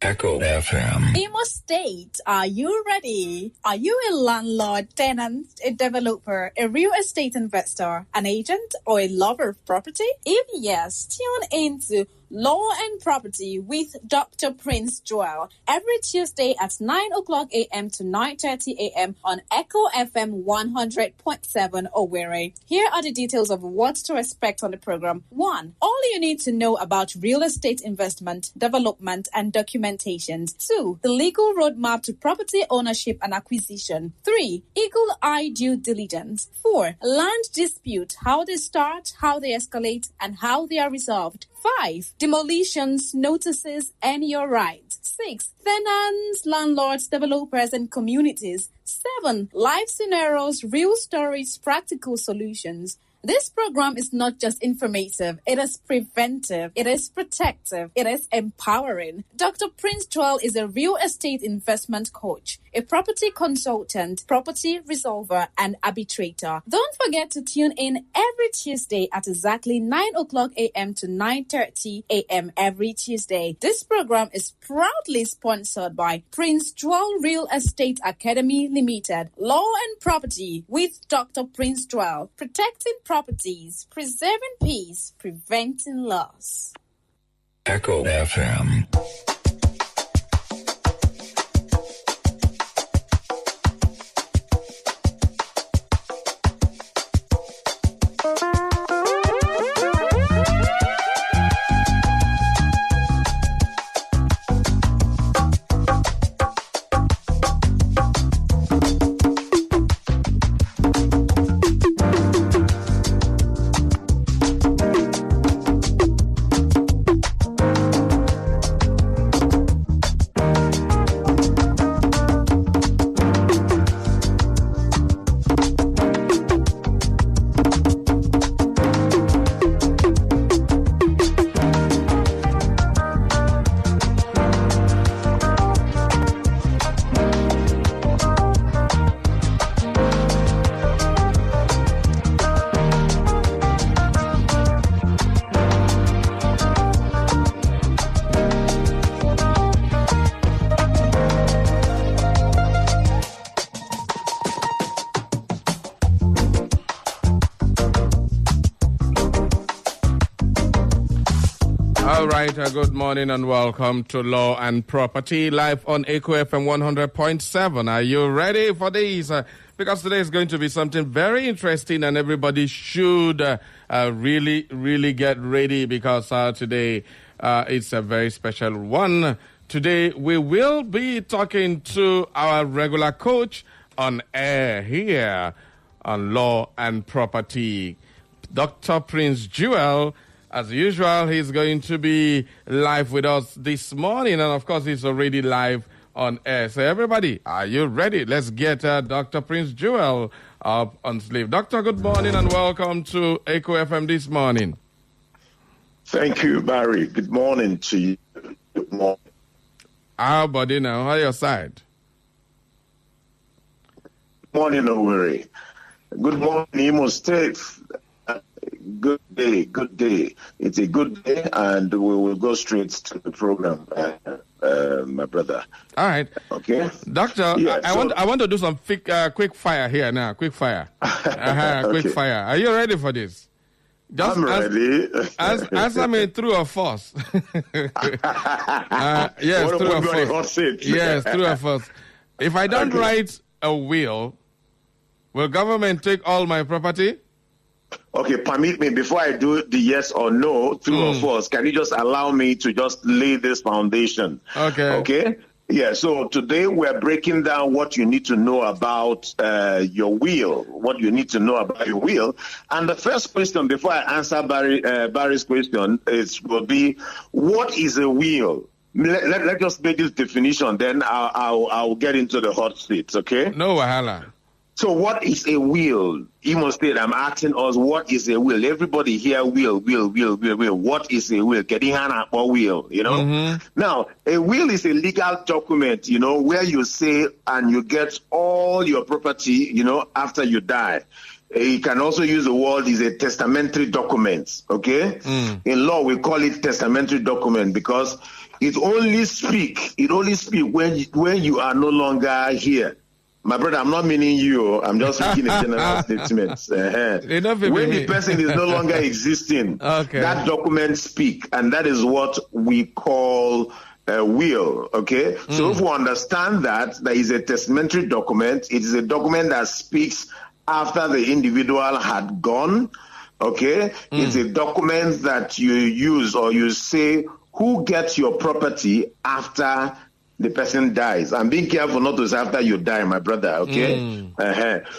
Echo FM. Imo State, are you ready? Are you a landlord, tenant, a developer, a real estate investor, an agent, or a lover of property? If yes, tune into Law and Property with Dr. Prince Joel every Tuesday at 9 o'clock a.m. to 9:30 a.m. on Echo FM 100.7 Owerri. Here are the details of what to expect on the program. 1. All you need to know about real estate investment, development, and documentation. 2. The legal roadmap to property ownership and acquisition. 3. Eagle eye due diligence. 4. Land dispute, how they start, how they escalate, and how they are resolved. 5. Demolitions, notices, and your rights. 6. Tenants, landlords, developers, and communities. 7. Life scenarios, real stories, practical solutions. This program is not just informative, it is preventive, it is protective, it is empowering. Dr. Prince Joel is a real estate investment coach, a property consultant, property resolver, and arbitrator. Don't forget to tune in every Tuesday at exactly 9 o'clock a.m. to 9:30 a.m. every Tuesday. This program is proudly sponsored by Prince Joel Real Estate Academy Limited, Law and Property with Dr. Prince Joel, protecting properties, preserving peace, preventing loss. Echo FM. Good morning and welcome to Law and Property live on Echo FM 100.7. Are you ready for this? Because today is going to be something very interesting and everybody should really get ready because today it's a very special one. Today we will be talking to our regular coach on air here on Law and Property, Dr. Prince Joel. As usual, he's going to be live with us this morning, and of course, he's already live on air. So everybody, are you ready? Let's get Dr. Prince Joel up on sleeve. Doctor, good morning and welcome to Echo FM this morning. Thank you, Barry. Good morning to you. Good morning. How buddy now? How are your side? Good morning, Owerri. Good morning, Imo State. Good day. It's a good day, and we will go straight to the program, my brother. All right. Okay. Doctor, yeah, I want to do some quick fire here now. Quick fire. Quick fire. Are you ready for this? I'm ready. Answer me true or false. Yes, true or false. Yes, true or false. If I don't write a will, will government take all my property? Okay, permit me, before I do the yes or no, true or false, can you just allow me to just lay this foundation? Okay? Yeah, so today we're breaking down what you need to know about your will, what you need to know about your will. And the first question, before I answer Barry's question, will be, what is a will? Let's just make this definition, then I'll get into the hot seats, okay? No wahala. So what is a will? Imo State, I'm asking us, what is a will? Everybody here will. What is a will? Kedihana or will, you know? Mm-hmm. Now, a will is a legal document, you know, where you say and you get all your property, you know, after you die. You can also use the word is a testamentary document, okay? In law, we call it testamentary document because It only speak when you are no longer here. My brother, I'm not meaning you. I'm just making a general statement. When the person is no longer existing, that document speak, and that is what we call a will. Okay, so if we understand that there is a testamentary document, it is a document that speaks after the individual had gone. Okay, it's a document that you use or you say who gets your property after the person dies. I'm being careful not to say after you die, my brother, okay?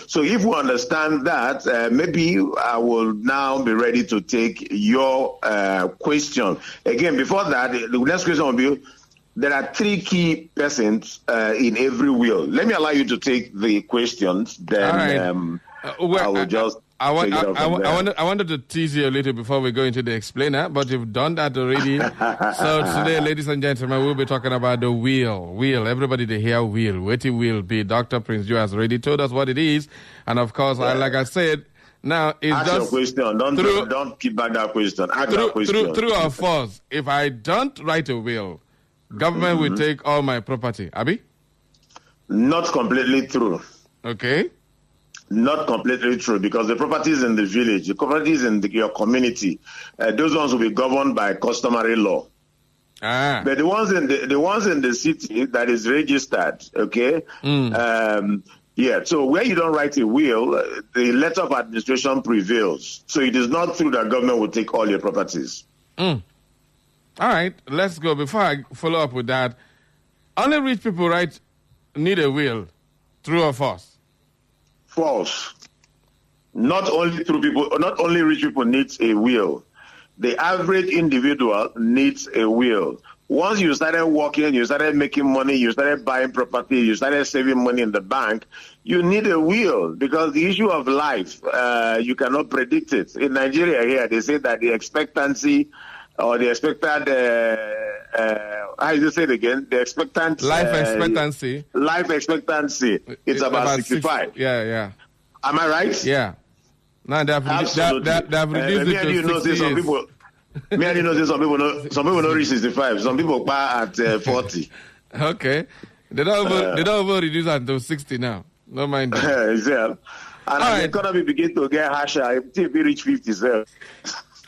So if we understand that, maybe I will now be ready to take your question. Again, before that, the next question will be, there are 3 key persons in every will. Let me allow you to take the questions, then I will just... I wanted to tease you a little before we go into the explainer, but you've done that already. So today, ladies and gentlemen, we'll be talking about the will. Will. Everybody they hear will. What it will be. Dr. Prince Joe has already told us what it is. And of course, like I said, now it's ask just... your question. Don't keep back that question. Ask that question. True or false, if I don't write a will, government will take all my property. Abi? Not completely true. Okay. Not completely true, because the properties in the village, the properties in your community, those ones will be governed by customary law. But the ones in the city that is registered, okay. So where you don't write a will, the letter of administration prevails. So it is not true that government will take all your properties. All right, let's go. Before I follow up with that, only rich people need a will. True or false? False. Not only rich people needs a will. The average individual needs a will. Once you started working, you started making money, you started buying property, you started saving money in the bank, you need a will, because the issue of life, you cannot predict it. In Nigeria here, they say that the expectancy or the expected, how do you say it again? The expectant... Life expectancy. Life expectancy. It's about 65. Yeah. Am I right? Yeah. Now they have reduced it to 60 years. Me and you know, some people don't reach 65. Some people buy at 40. Okay. They don't even reduce until 60 now. No mind that. Yeah. And the economy begin to get harsher until we reach 57.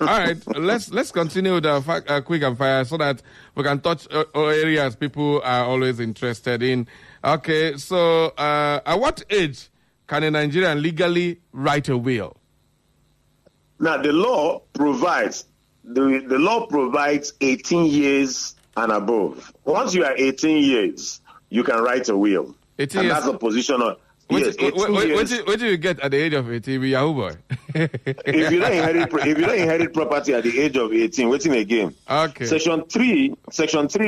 All right, let's continue with the quick and fire so that we can touch areas people are always interested in. Okay, so at what age can a Nigerian legally write a will? Now, the law provides 18 years and above. Once you are 18 years, you can write a will. 18 years. That's a position of... Yes, what do you get at the age of 18 with Yahoo boy? if you don't inherit property at the age of 18, waiting again. Okay. Section 3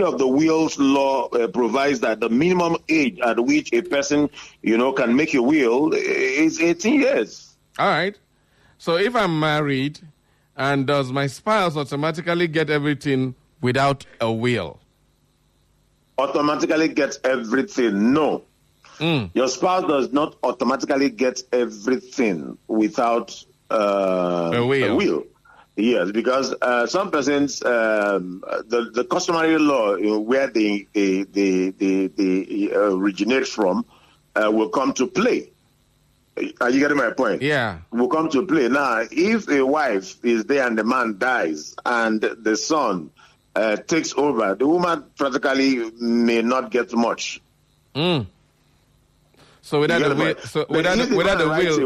of the wills law provides that the minimum age at which a person, can make a will is 18 years. All right. So if I'm married, and does my spouse automatically get everything without a will? Automatically get everything? No. Your spouse does not automatically get everything without a will. Yes, because some persons, the customary law where they originate from will come to play. Are you getting my point? Yeah. Will come to play. Now, if a wife is there and the man dies and the son takes over, the woman practically may not get much. So without the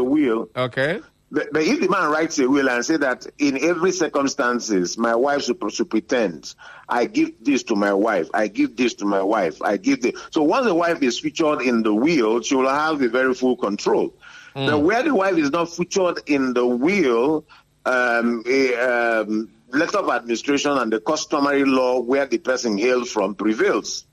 will, okay. But if the man writes a will and say that in every circumstances, my wife should pretend, I give this to my wife, I give this to my wife, I give this. So once the wife is featured in the will, she will have a very full control. Now, where the wife is not featured in the will, letter of administration and the customary law where the person hails from prevails.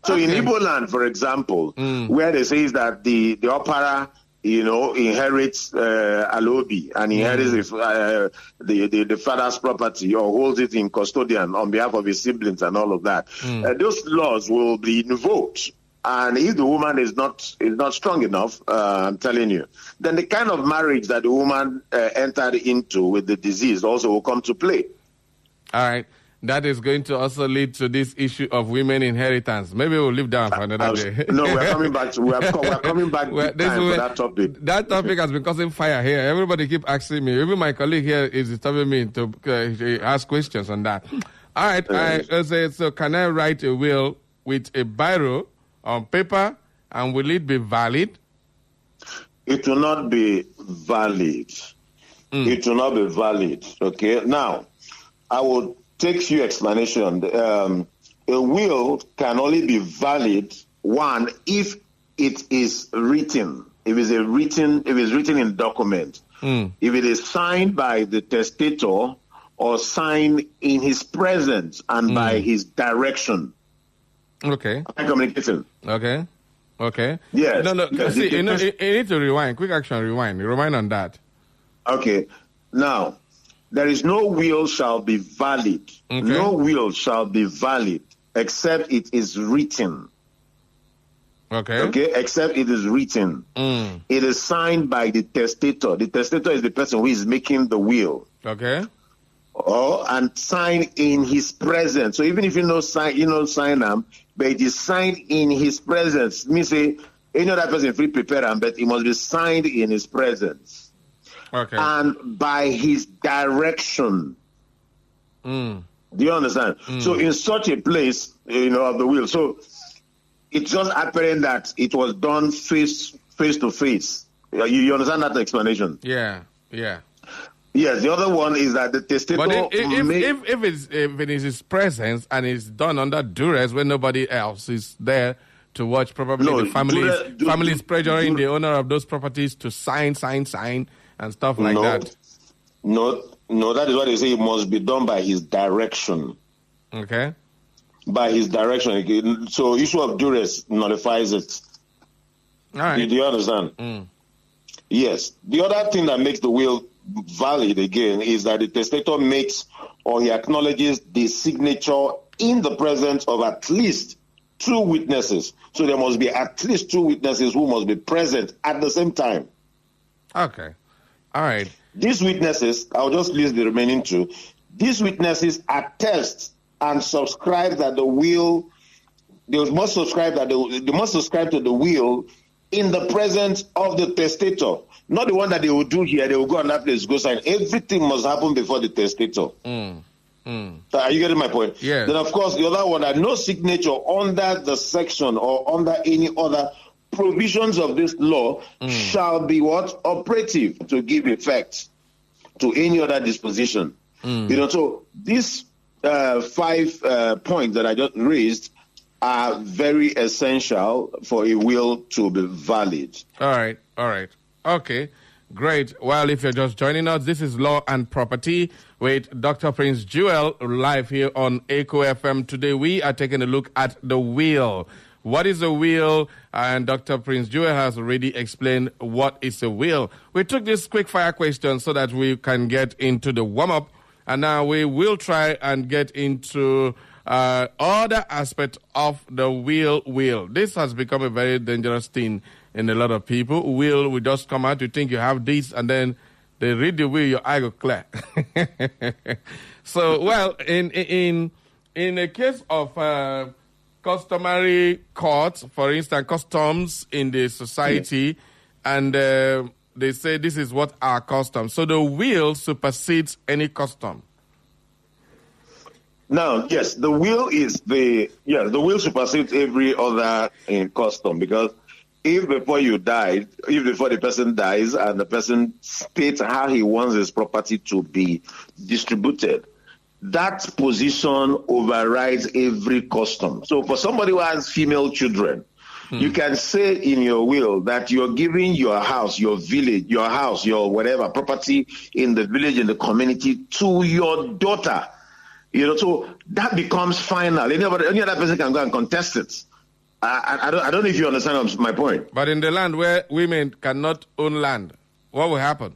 So in Igbo land, for example, where they say that the opera, inherits Alobi and inherits the father's property or holds it in custodian on behalf of his siblings and all of that, those laws will be invoked. And if the woman is not strong enough, I'm telling you, then the kind of marriage that the woman entered into with the disease also will come to play. All right. that is going to also lead to this issue of women inheritance. Maybe we'll leave down for another day. No, we're coming back. We're coming back for that topic. That topic has been causing fire here. Everybody keep asking me. Even my colleague here is disturbing me to ask questions on that. All right. So can I write a will with a biro on paper, and will it be valid? It will not be valid. It will not be valid. Okay. Now, I will take few explanation. A will can only be valid, one, if it is written. If it's written in document. If it is signed by the testator or signed in his presence and by his direction. Okay. Am I communicating? Okay. Yes. No. Yes, See, you need to rewind. Quick action, rewind. Rewind on that. Okay. Now, there is no will shall be valid. Okay. No will shall be valid except it is written. Okay. Except it is written. It is signed by the testator. The testator is the person who is making the will. Okay. And signed in his presence. So even if sign them, but it is signed in his presence. Me say any other person free prepare them, but it must be signed in his presence. Okay. And by his direction. Do you understand? So in such a place, of the will. So it's just apparent that it was done face to face. You understand that explanation? Yeah. Yes, the other one is that the testator. But if it is his presence and it's done under duress when nobody else is there to watch, probably the family is pressuring the owner of those properties to sign and stuff like that. No, that is what they say. It must be done by his direction. Okay. By his direction. So issue of duress nullifies it. All right. Do you understand? Yes. The other thing that makes the will valid again is that the testator makes or he acknowledges the signature in the presence of at least two witnesses. So there must be at least two witnesses who must be present at the same time. Okay. All right. These witnesses, I'll just list the remaining two. These witnesses attest and subscribe that the will, they must subscribe to the will in the presence of the testator. Not the one that they will do here. They will go on that place, go sign. Everything must happen before the testator. So are you getting my point? Yeah. Then, of course, the other one, that no signature under the section or under any other provisions of this law shall be what? Operative to give effect to any other disposition. So these 5 points that I just raised are very essential for a will to be valid. All right. Okay, great. Well, if you're just joining us, this is Law and Property with Dr. Prince Jewel live here on Echo FM. Today we are taking a look at the will. What is a will? And Dr. Prince Jewel has already explained what is a will. We took this quick fire question so that we can get into the warm-up. And now we will try and get into other aspects of the will. This has become a very dangerous thing in a lot of people. Will just come out, you think you have this, and then they read the will, your eye go clear. So, well, in a case of customary courts, for instance, customs in the society, and they say this is what our custom. So the will supersedes any custom. Now, yes, the will supersedes every other custom, because if before the person dies and the person states how he wants his property to be distributed, that position overrides every custom. So for somebody who has female children, you can say in your will that you're giving your house, your village, your house, your whatever property in the village, in the community to your daughter. So that becomes final. Any other person can go and contest it. I don't know if you understand my point. But in the land where women cannot own land, what will happen?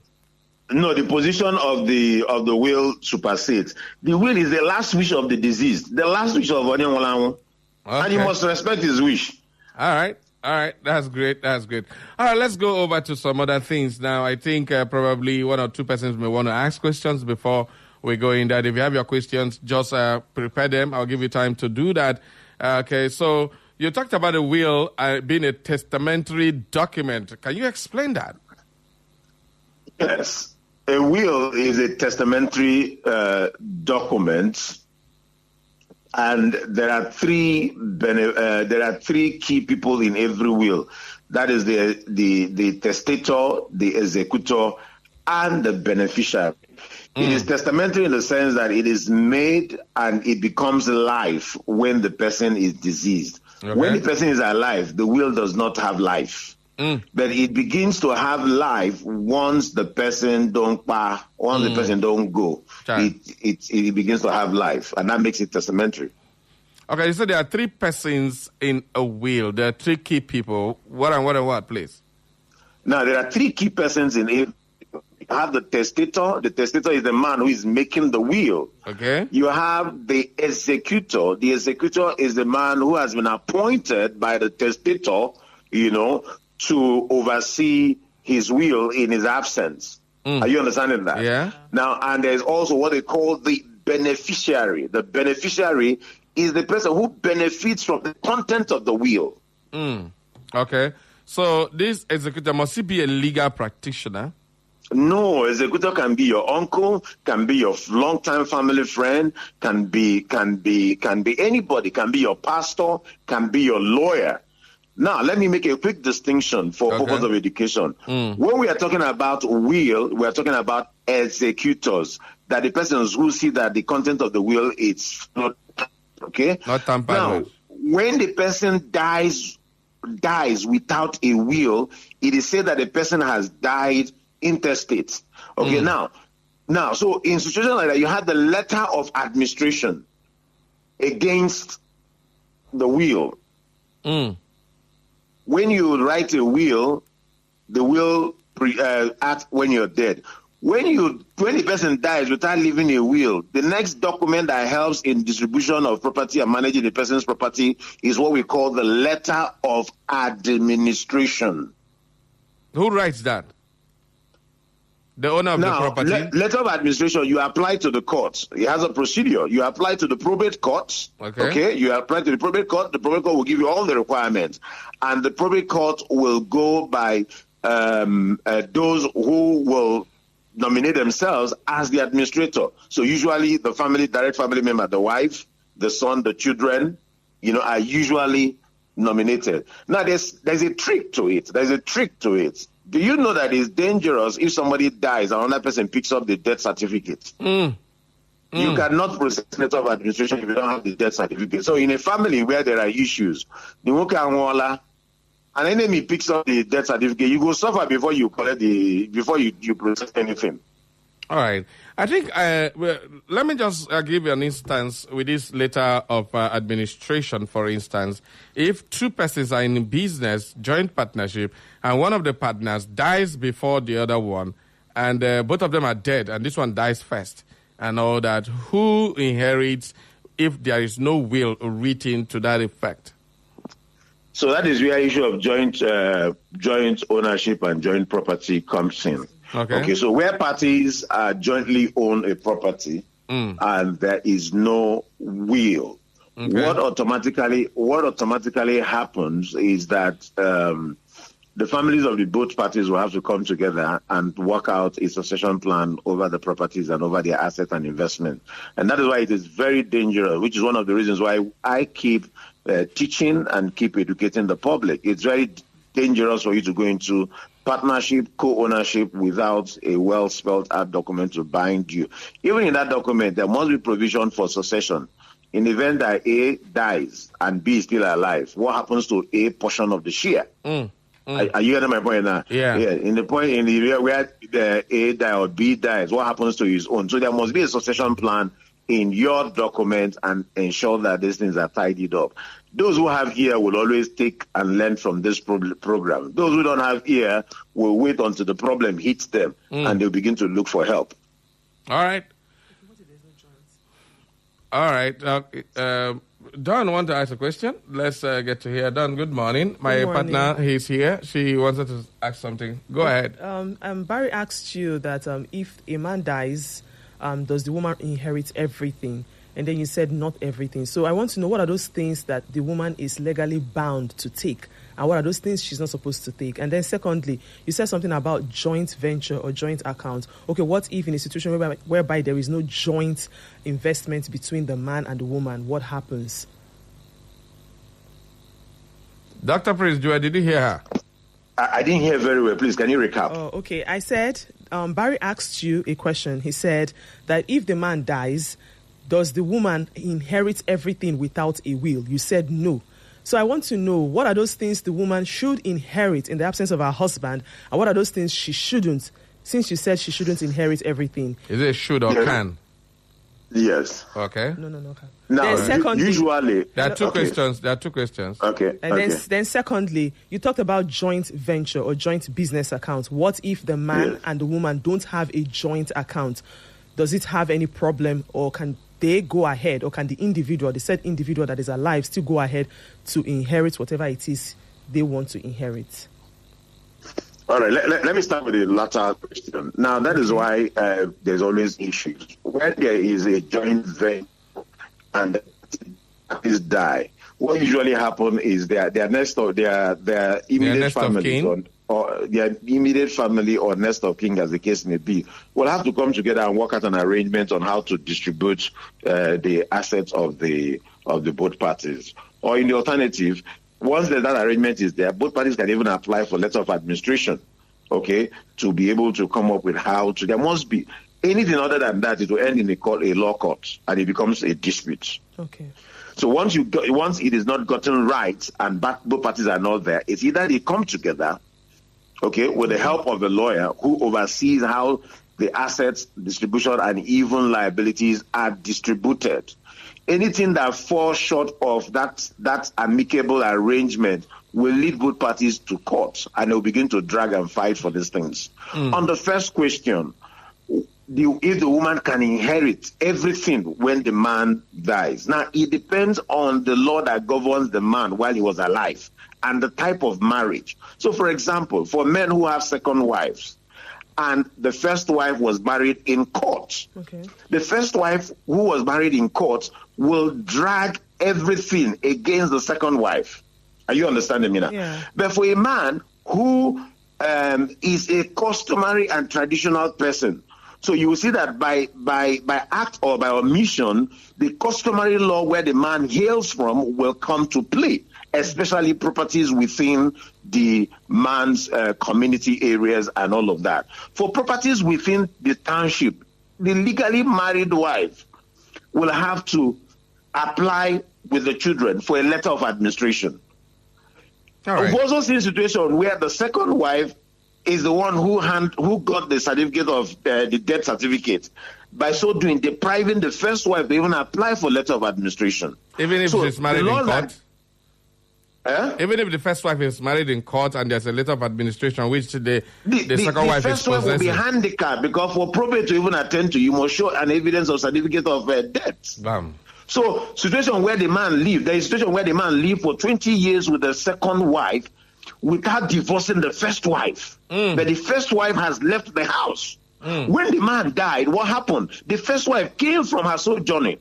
No, the position of the will supersedes. The will is the last wish of the deceased, the last wish of Onyenwalawo, and you must respect his wish. All right. That's great. All right, let's go over to some other things now. I think probably one or two persons may want to ask questions before we go in that. If you have your questions, just prepare them. I'll give you time to do that. Okay, so you talked about a will being a testamentary document. Can you explain that? Yes. A will is a testamentary document, and there are three key people in every will. That is the testator, the executor, and the beneficiary. It is testamentary in the sense that it is made and it becomes life when the person is deceased. Okay. When the person is alive, the will does not have life. But it begins to have life once the person don't the person don't go. Okay. It begins to have life, and that makes it testamentary. Okay, you said there are three persons in a will. There are three key people. What and what, please? Now, there are three key persons in it. You have the testator. The testator is the man who is making the will. Okay. You have the executor. The executor is the man who has been appointed by the testator, to oversee his will in his absence. Are you understanding that? Yeah. Now, and there's also what they call the beneficiary. The beneficiary is the person who benefits from the content of the will. Okay. So this executor, must he be a legal practitioner? No, executor can be your uncle, can be your longtime family friend, can be anybody, can be your pastor, can be your lawyer. Now, let me make a quick distinction for purpose of education. When we are talking about will, we are talking about executors, that the persons who see that the content of the will is not tampered. Now, when the person dies without a will, it is said that the person has died intestate. Okay, now, so in situations like that, you have the letter of administration against the will. When you write a will, the will acts when you're dead. When the person dies without leaving a will, the next document that helps in distribution of property and managing the person's property is what we call the letter of administration. Who writes that? The owner of the property? Letter of administration, you apply to the court. It has a procedure. You apply to the probate court. Okay. You apply to the probate court. The probate court will give you all the requirements. And the probate court will go by those who will nominate themselves as the administrator. So usually the direct family member, the wife, the son, the children, are usually nominated. Now, there's a trick to it. Do you know that it's dangerous if somebody dies and another person picks up the death certificate? You cannot process letter of administration if you don't have the death certificate. So in a family where there are issues, an enemy picks up the death certificate, you go suffer before you collect before you process anything. All right. I think, let me just give you an instance with this letter of administration, for instance. If two persons are in business, joint partnership, and one of the partners dies before the other one, and both of them are dead, and this one dies first, and all that, who inherits if there is no will written to that effect? So that is where issue of joint ownership and joint property comes in. Okay, so where parties jointly own a property and there is no will, what automatically happens is that the families of the both parties will have to come together and work out a succession plan over the properties and over their assets and investment. And that is why it is very dangerous, which is one of the reasons why I keep teaching and keep educating the public. It's very dangerous for you to go into partnership, co-ownership without a well-spelled-out document to bind you. Even in that document, there must be provision for succession. In the event that A dies and B is still alive, what happens to A portion of the share? Are you getting my point now? Yeah. In the area where the A dies or B dies, what happens to his own? So there must be a succession plan in your document and ensure that these things are tidied up. Those who have ear will always take and learn from this program. Those who don't have ear will wait until the problem hits them and they'll begin to look for help. All right. All right. Don want to ask a question. Let's get to hear. Don, good morning. My partner, he's here. She wanted to ask something. Go ahead. Barry asked you that if a man dies does the woman inherit everything? And then you said not everything. So I want to know, what are those things that the woman is legally bound to take? And what are those things she's not supposed to take? And then secondly, you said something about joint venture or joint account. Okay, what if in a situation whereby there is no joint investment between the man and the woman? What happens? Dr. Prince Joel, did you hear her? I didn't hear very well. Please, can you recap? Oh, okay. I said, Barry asked you a question. He said that if the man dies, does the woman inherit everything without a will? You said no. So I want to know, what are those things the woman should inherit in the absence of her husband, and what are those things she shouldn't, since you said she shouldn't inherit everything? Is it should or can? Yes. Okay. No. Now, secondly, usually... There are two questions. Okay. And then secondly, you talked about joint venture or joint business account. What if the man and the woman don't have a joint account? Does it have any problem, or can they go ahead, or can the said individual that is alive still go ahead to inherit whatever it is they want to inherit? All right, let me start with the latter question. Now, that is why there's always issues. When there is a joint venture and parties die, what usually happens is their immediate family or their immediate family or nest of kin, as the case may be, will have to come together and work out an arrangement on how to distribute the assets of the both parties. Or in the alternative, once that arrangement is there, both parties can even apply for letter of administration, okay, to be able to come up with how to. There must be anything other than that. It will end in a law court, and it becomes a dispute. Okay. So once it is not gotten right and both parties are not there, it's either they come together, okay, with the help of a lawyer who oversees how the assets, distribution, and even liabilities are distributed. Anything that falls short of that amicable arrangement will lead both parties to court, and they'll begin to drag and fight for these things. On the first question, if the woman can inherit everything when the man dies. Now, it depends on the law that governs the man while he was alive and the type of marriage. So, for example, for men who have second wives, and the first wife was married in court. Okay. The first wife who was married in court will drag everything against the second wife. Are you understanding me now? Yeah. But for a man who is a customary and traditional person, so you will see that by act or by omission, the customary law where the man hails from will come to play, especially properties within the man's community areas and all of that. For properties within the township, the legally married wife will have to apply with the children for a letter of administration. All right. We've also seen a situation where the second wife is the one who got the certificate of the death certificate. By so doing, depriving the first wife to even apply for letter of administration. Even if she's married in court? Even if the first wife is married in court and there's a letter of administration which the second wife is possessing. The first wife will be handicapped because for probate to even attend to, you must show an evidence of certificate of death. Bam. So, situation where the man lived, there is a situation where the man lived for 20 years with the second wife without divorcing the first wife. But the first wife has left the house. When the man died, what happened? The first wife came from her sojourning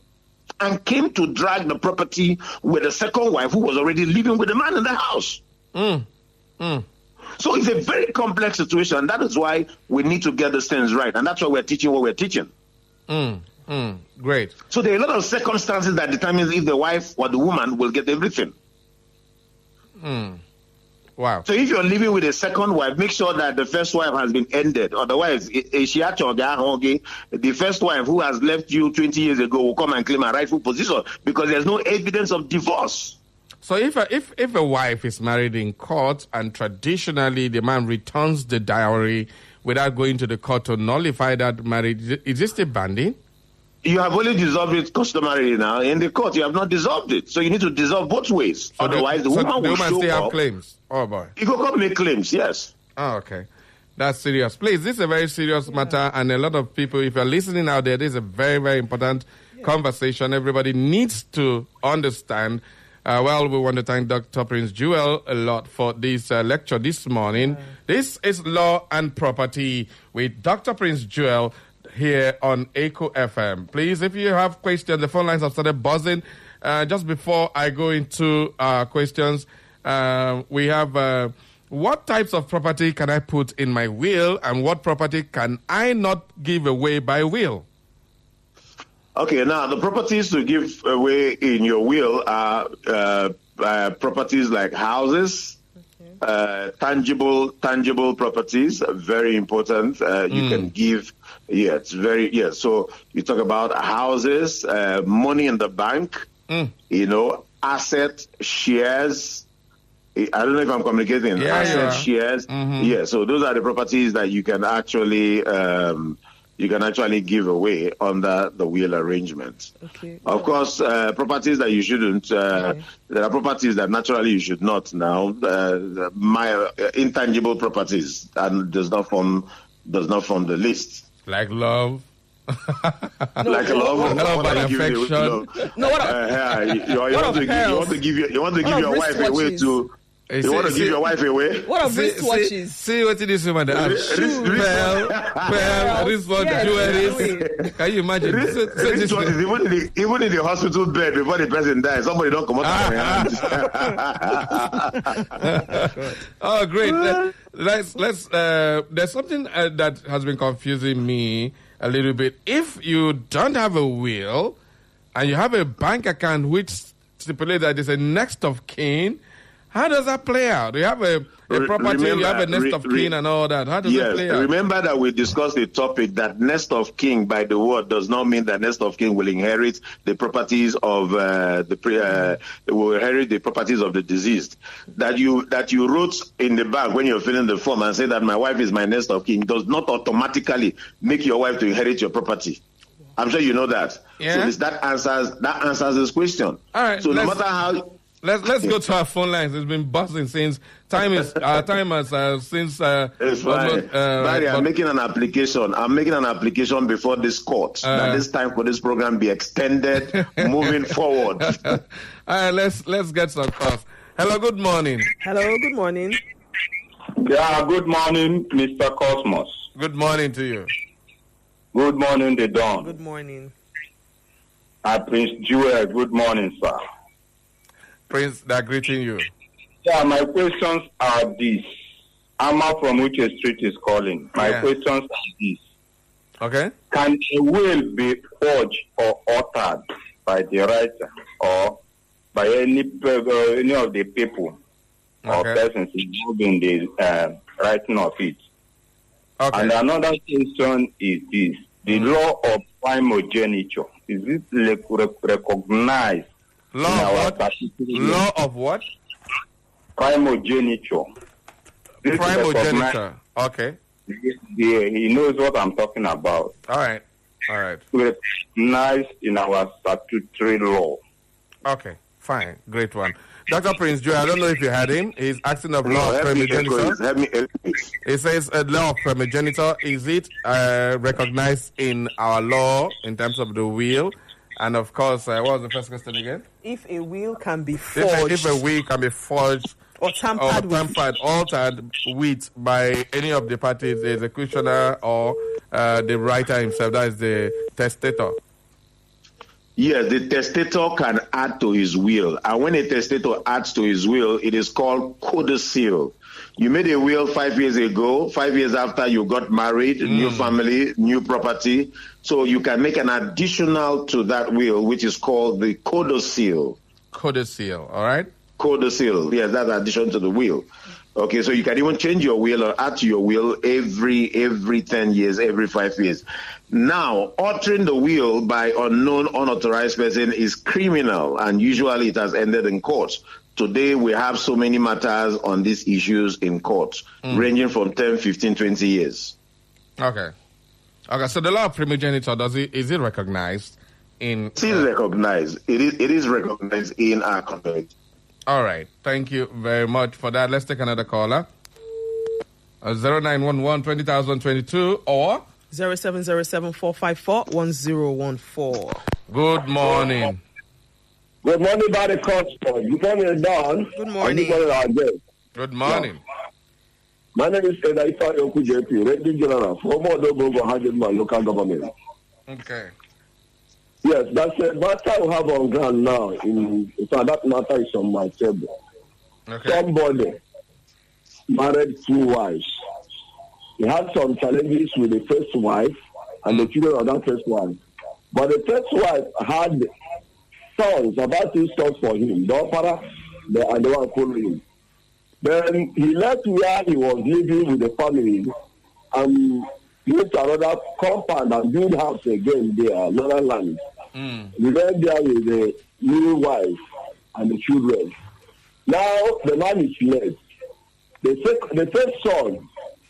and came to drag the property with the second wife who was already living with the man in the house. So it's a very complex situation. That is why we need to get these things right. And that's why we're teaching what we're teaching. Great. So there are a lot of circumstances that determines if the wife or the woman will get everything. Wow. So if you're living with a second wife, make sure that the first wife has been ended. Otherwise, the first wife who has left you 20 years ago will come and claim a rightful position because there's no evidence of divorce. So if a wife is married in court and traditionally the man returns the dowry without going to the court to nullify that marriage, is this still binding? You have only dissolved it customarily now. In the court, you have not dissolved it. So you need to dissolve both ways. So otherwise, the woman will show still up. have claims. Oh, boy. You can come make claims, yes. Oh, okay. That's serious. Please, this is a very serious matter, and a lot of people, if you're listening out there, this is a very, very important conversation. Everybody needs to understand. We want to thank Dr. Prince Joel a lot for this lecture this morning. This is Law and Property with Dr. Prince Joel. here on Echo FM. Please, if you have questions, the phone lines have started buzzing. Just before I go into questions, we have what types of property can I put in my will, and what property can I not give away by will? Okay, now the properties to give away in your will are properties like houses, tangible properties, very important. You can give, so you talk about houses, money in the bank, asset, shares. I don't know if I'm communicating. Asset, shares. Yeah, so those are the properties that you can actually give away under the will arrangement. Okay. Of course, properties that you shouldn't, there are properties that naturally you should not now. My intangible properties and does not form the list. Like love. Like love and affection. You want to give your wife away to. You want to give your wife away? What are wristwatches? See what it is, man. Pearl, wristwatch, jewelry. Can you imagine? Wristwatches, even in the hospital bed before the person dies, somebody don't come out of my hands. Oh, great. Let's. There's something that has been confusing me a little bit. If you don't have a will and you have a bank account which stipulates that there's a next of kin, how does that play out? You have a property, you have a next of kin and all that. How does it play out? Remember that we discussed the topic that next of kin by the word does not mean that next of kin will inherit the properties of will inherit the properties of the deceased. That you wrote in the back when you're filling the form and say that my wife is my next of kin does not automatically make your wife to inherit your property. I'm sure you know that. Yeah. So that answers this question. All right. So no matter how. Let's go to our phone lines. It's been buzzing since since. It's fine. Barry, I'm making an application. Before this court that this time for this program be extended, moving forward. All right, let's get some calls. Hello, good morning. Hello, good morning. Yeah, good morning, Mr. Cosmos. Good morning to you. Good morning, the Dawn. Good morning. Prince Jewel, good morning, sir. Prince, they're greeting you. Yeah, my questions are these. Amma from which street is calling. My questions are these. Okay. Can a will be forged or altered by the writer or by any of the people or persons involved in the writing of it? Okay. And another question is this. The law of primogeniture, is it recognized? Law of what? Primogeniture. Primogeniture. Okay. Yeah, he knows what I'm talking about. All right. Recognized in our statutory law. Okay, fine. Great one. Dr. Prince Joy, I don't know if you had him. He's asking of law of primogeniture. He says law of primogeniture, is it recognized in our law in terms of the will? And of course, what was the first question again? If a will can be forged. If a will can be forged or tampered, altered with by any of the parties, the executioner or the writer himself, that is the testator. Yes, the testator can add to his will. And when a testator adds to his will, it is called codicil. You made a will 5 years ago, 5 years after you got married, new family, new property. So you can make an additional to that will, which is called the codicil. Codicil, all right? Codicil, yes, that's addition to the will. Okay, so you can even change your will or add to your will every 10 years, every 5 years. Now, altering the will by unknown, unauthorized person is criminal, and usually it has ended in court. Today, we have so many matters on these issues in court, ranging from 10, 15, 20 years. Okay, so the law of primogeniture, is it recognized in... It is recognized. It is recognized in our community. All right. Thank you very much for that. Let's take another caller. 0911 20022 or 0707-454-1014. Good morning. Good morning, Barry Cosmos. Good morning, Dawn. Good morning. Good morning. My name is Edaifa Yoku JP, Ready General, former Dobogo Hajima local government. Okay. Yes, that's a matter we have on ground now. So that matter is on my table. Okay. Somebody married 2 wives. He had some challenges with the first wife and the children of that first wife. But the first wife had sons, about 2 sons for him, the opera and the one following him. Then he left where he was living with the family and went to another compound and built house again there, another land. He went there with the new wife and the children. Now the man is left. The first son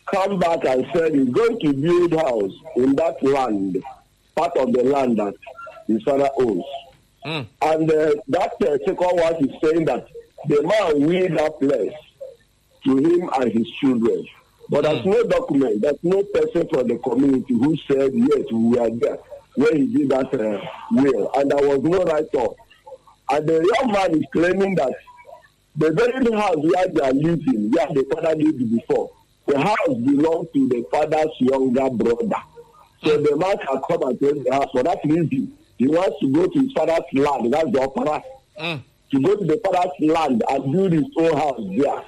come back and said he's going to build house in that land, part of the land that his father owns. And that second wife is saying that the man will that place to him and his children. But there's no document, there's no person from the community who said, yes, we were there when he did that will. And there was no write-off. And the young man is claiming that the very house where they are living, where the father lived before, the house belongs to the father's younger brother. So the man can come and take the house. For that reason, he wants to go to his father's land, that's the opera, to go to the father's land and build his own house there.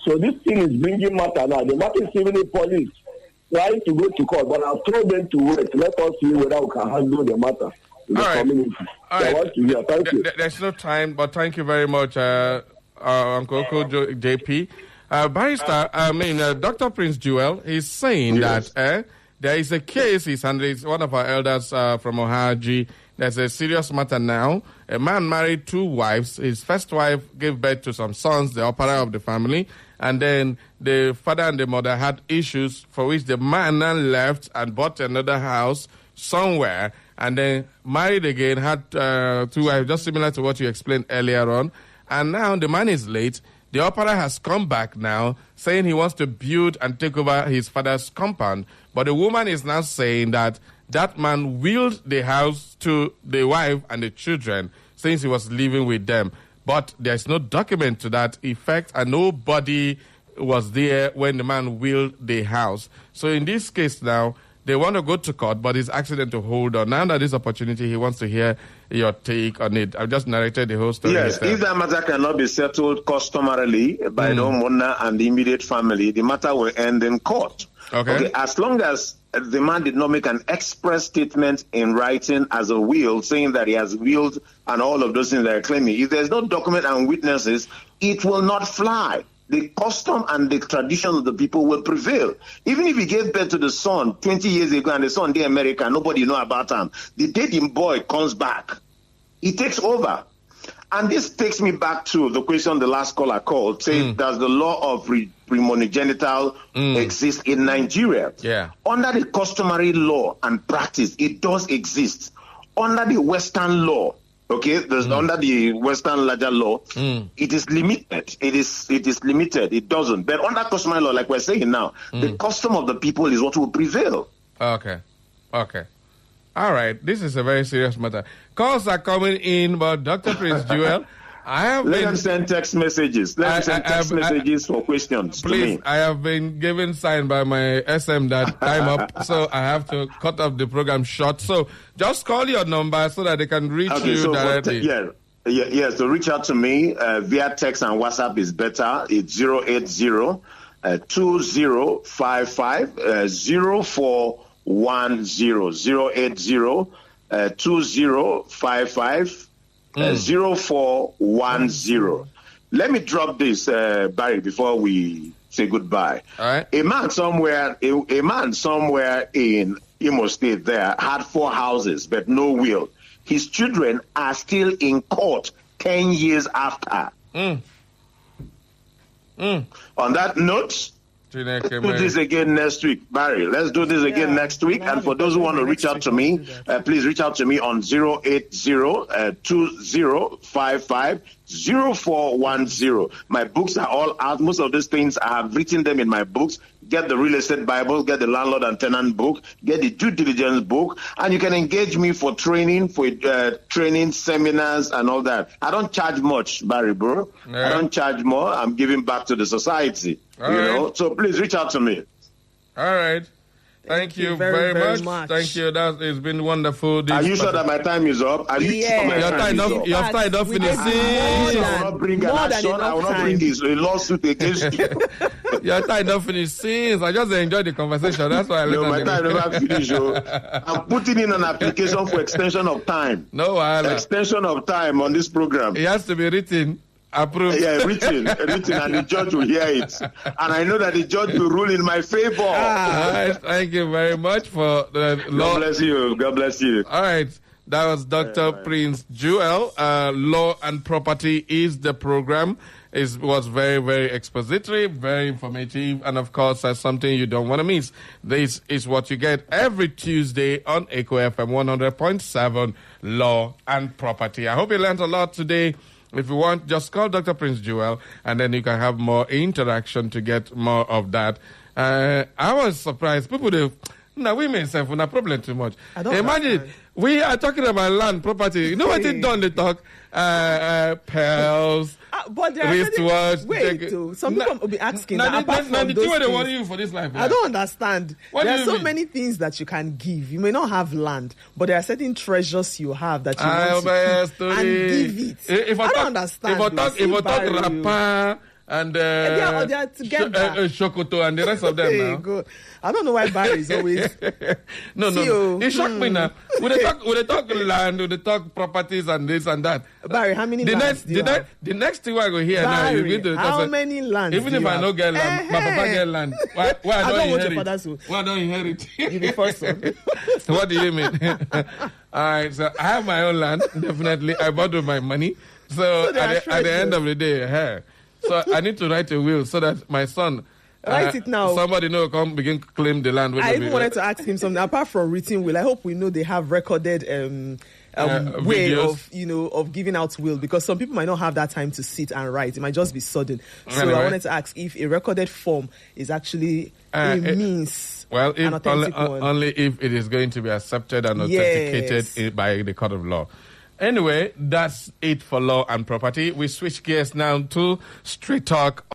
So this thing is bringing matter now. The matter is even the police trying to go to court, but I've told them to wait. Let us see whether we can handle the matter in the community. All right. I want to hear. Thank you. There's no time, but thank you very much, Uncle JP. Barrister, Dr. Prince Jewel is saying that there is a case, he's handling, one of our elders from Ohaji. There's a serious matter now. A man married 2 wives. His first wife gave birth to some sons, the opera of the family. And then the father and the mother had issues for which the man now left and bought another house somewhere. And then married again, had 2 wives, just similar to what you explained earlier on. And now the man is late. The opera has come back now, saying he wants to build and take over his father's compound. But the woman is now saying that man willed the house to the wife and the children since he was living with them. But there's no document to that effect, and nobody was there when the man willed the house. So in this case now, they want to go to court, but he's asking them to hold on. Now that this opportunity, he wants to hear your take on it. I've just narrated the whole story. Yes, if that matter cannot be settled customarily by the homeowner and the immediate family, the matter will end in court. Okay. As long as the man did not make an express statement in writing as a will, saying that he has willed and all of those things that are claiming, if there's no document and witnesses, it will not fly. The custom and the tradition of the people will prevail. Even if he gave birth to the son 20 years ago and the son in America, nobody know about him. The day the boy comes back, he takes over. And this takes me back to the question the last caller called, saying, does the law of premonogenital exist in Nigeria? Yeah. Under the customary law and practice, it does exist. Under the Western law, under the Western larger law, it is limited. It is limited. It doesn't. But under customary law, like we're saying now, the custom of the people is what will prevail. Okay. All right. This is a very serious matter. Calls are coming in, but Dr. Prince Jewel, Let them send text messages. Let them send text messages for questions. Please, to me. I have been given sign by my SM that time up, so I have to cut off the program short. So just call your number so that they can reach you directly. Yes, so reach out to me via text and WhatsApp is better. It's 080 2055 0410 080 2055 0410. Let me drop this, Barry, before we say goodbye. All right. A man somewhere in Imo State there had 4 houses, but no will. His children are still in court 10 years after. On that note, let's do this again next week. Barry, let's do this again next week. And for those who want to reach out to me, please reach out to me on 080-2055 0410. My books are all out. Most of these things, I have written them in my books. get the real estate Bible, get the landlord and tenant book, get the due diligence book, and you can engage me for training, training seminars and all that. I don't charge much, Barry, bro. Yeah. I don't charge more. I'm giving back to the society. All right. know. So please reach out to me. All right. Thank you very much. Thank you. It's been wonderful. Are you sure that my time is up? Your time off finishing. I will not bring an action. I will not bring a lawsuit against you. Your time not finished. I just enjoyed the conversation. That's why I No, my time never finished. I'm putting in an application for extension of time. No, extension of time on this program. It has to be written. Approved. Yeah, written, and the judge will hear it. And I know that the judge will rule in my favor. All right, thank you very much for the law. God bless you. God bless you. All right, that was Dr. Prince Joel. Law and Property is the program. It was very, very expository, very informative, and of course, that's something you don't want to miss. This is what you get every Tuesday on Echo FM 100.7, Law and Property. I hope you learned a lot today. If you want, just call Dr. Prince Joel, and then you can have more interaction to get more of that. I was surprised. People, women say, no problem too much. Imagine, we are talking about land, property. You know what they done? They talk pearls, wristwatch. Some people will be asking. Now, they want you for this life. I don't understand. There are so many things that you can give. You may not have land, but there are certain treasures you have that you want to keep and give it. I don't understand. If I talk rapper and they are together. Shokoto and the rest of them now. Good. I don't know why Barry is always. No. It shocked me now. When they talk land, when they talk properties and this and that. Barry, how many lands do you have? The next thing I go here Barry, now, you're going to how many lands? Even if I don't get land, my papa get land. Why I don't want inherit? your father's one. Why don't inherit? You're the first one. What do you mean? All right, so I have my own land. Definitely, I bought with my money. So at the end of the day, so I need to write a will so that my son. Write it now. Somebody come begin to claim the land. I even wanted to ask him something. Apart from written will, I hope we know they have recorded way of giving out will, because some people might not have that time to sit and write. It might just be sudden. So anyway, I wanted to ask if a recorded form is actually means. Well, only if it is going to be accepted and authenticated by the court of law. Anyway, that's it for Law and Property. We switch gears now to Street Talk.